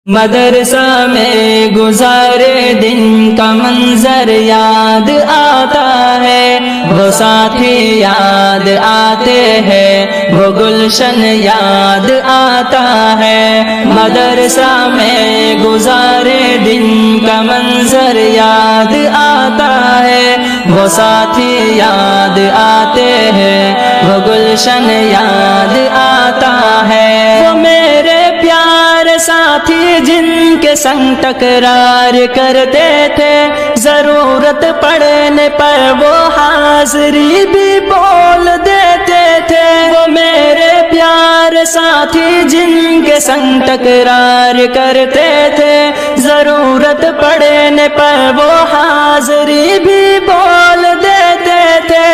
مدرسہ میں گزارے دن کا منظر یاد آتا ہے، وہ ساتھی یاد آتے ہیں، وہ گلشن یاد آتا ہے۔ مدرسہ میں گزارے دن کا منظر یاد آتا ہے، وہ ساتھی یاد آتے ہیں، وہ گلشن یاد آتا ہے۔ وہ میرے پیارے ساتھی جن کے سنگ تکرار کرتے تھے، ضرورت پڑنے پر وہ حاضری بھی بول دیتے تھے۔ وہ میرے پیارے ساتھی جن کے سنگ تکرار کرتے تھے، ضرورت پڑنے پر وہ حاضری بھی بول دیتے تھے۔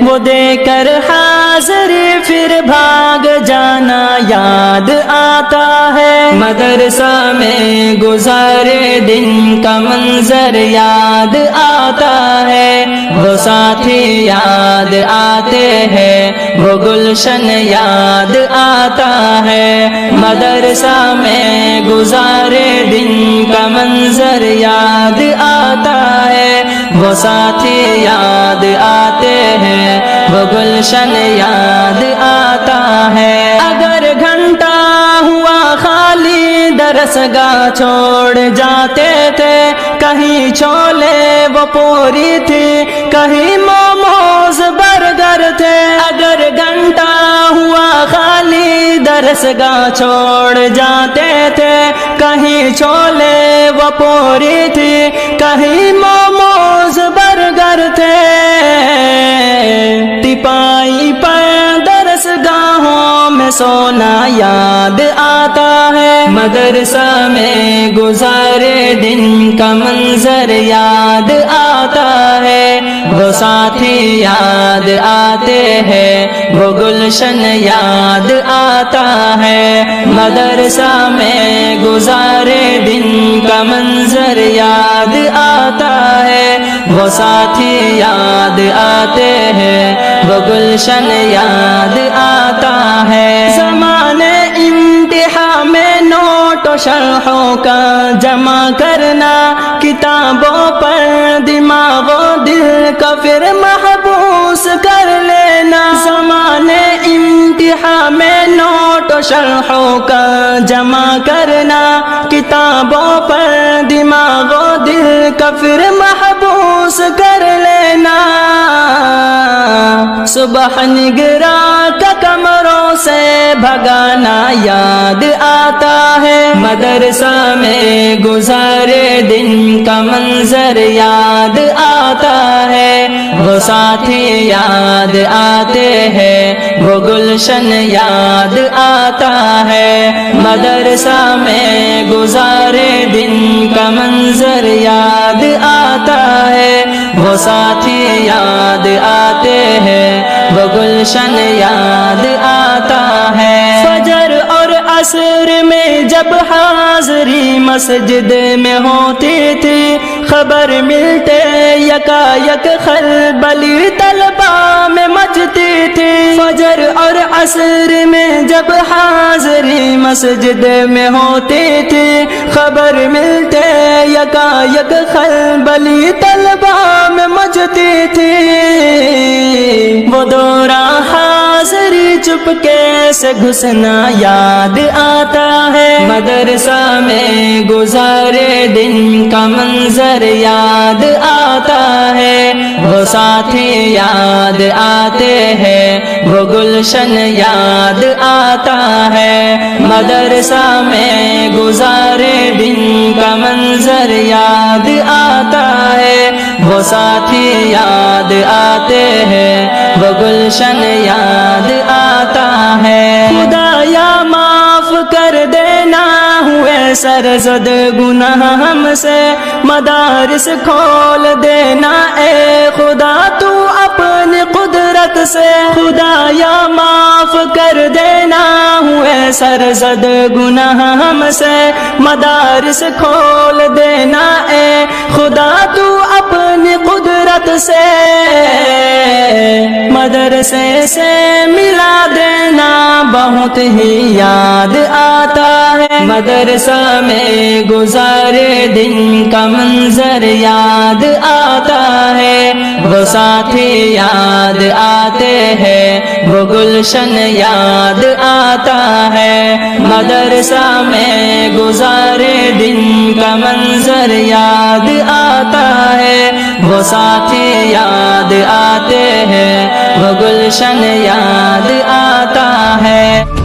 وہ دے کر حاضری پھر بھاگ جانا یاد آتا ہے۔ مدرسہ میں گزارے دن کا منظر یاد آتا ہے، وہ ساتھی یاد آتے ہیں، وہ گلشن یاد آتا ہے۔ مدرسہ میں گزارے دن کا منظر یاد آتا ہے، وہ ساتھی یاد آتے ہیں، وہ گلشن یاد آتا ہے۔ اگر گھنٹہ ہوا خالی درس گاہ چھوڑ جاتے تھے، کہیں چھولے وہ پوری تھی، کہیں موموز برگر تھے۔ اگر گھنٹہ ہوا خالی درس گاہ چھوڑ جاتے تھے، کہیں چھولے وہ پوری تھی، کہیں موموز برگر تھے۔ تپائی پر درس گاہوں میں سونا یاد آتا ہے۔ مدرسہ میں گزارے دن کا منظر یاد آتا ہے، وہ ساتھی یاد آتے ہیں، وہ گلشن یاد آتا ہے۔ مدرسہ میں گزارے دن کا منظر یاد آتا ہے، وہ ساتھی یاد آتے ہیں، وہ گلشن یاد آتا ہے۔ زمانے امتحان میں نوٹ و شرحوں کا جمع کرنا، کتابوں پر دماغ و دل کا پھر محبوس کر لینا۔ زمانے امتحان میں نوٹ و شرحوں کا جمع کرنا، کتابوں پر دماغ و دل کا پھر محبوس کر لینا۔ صبح نگراں کا کمروں سے بھگانا یاد آتا ہے۔ مدرسہ میں گزارے دن کا منظر یاد آتا ہے، وہ ساتھی یاد آتے ہیں، وہ گلشن یاد آتا ہے۔ مدرسہ میں گزارے دن کا منظر یاد آتا ہے، وہ ساتھی یاد آتے ہیں، وہ گلشن یاد آتا ہے۔ فجر اور عصر میں جب حاضری مسجد میں ہوتی تھی، خبر ملتے یکا یک خلبلی طلبہ میں مچتی تھی۔ فجر اور عصر میں جب حاضری مسجد میں ہوتی تھی، خبر ملتے یکا یک خلبلی طلبہ میں مچتی تھی۔ وہ دورہ حاضری چپکے سے گھسنا یاد آتا ہے۔ مدرسہ میں گزارے دن کا منظر یاد آتا ہے، وہ ساتھی یاد آتے ہیں، وہ گلشن یاد آتا ہے۔ مدرسہ میں گزارے دن کا منظر یاد آتا ہے، وہ ساتھی یاد آتے ہیں، وہ گلشن یاد آتا ہے۔ خدایا معاف کر دینا ہوئے سرزد گناہ ہم سے، مدارس کھول دینا اے خدا تو اپنی قدرت سے۔ خدایا معاف کر دینا ہوئے سرزد گناہ ہم سے، مدارس کھول دینا اے خدا تو اپنی قدرت سے۔ مدرسے سے ملا دینا بہت ہی یاد آتا ہے۔ مدرسہ میں گزارے دن کا منظر یاد آتا ہے، وہ ساتھی یاد آتے ہیں، وہ گلشن یاد آتا ہے۔ مدرسہ میں گزارے دن کا منظر یاد آتا ہے، وہ ساتھی یاد آتے ہیں، وہ گلشن یاد آتا ہے۔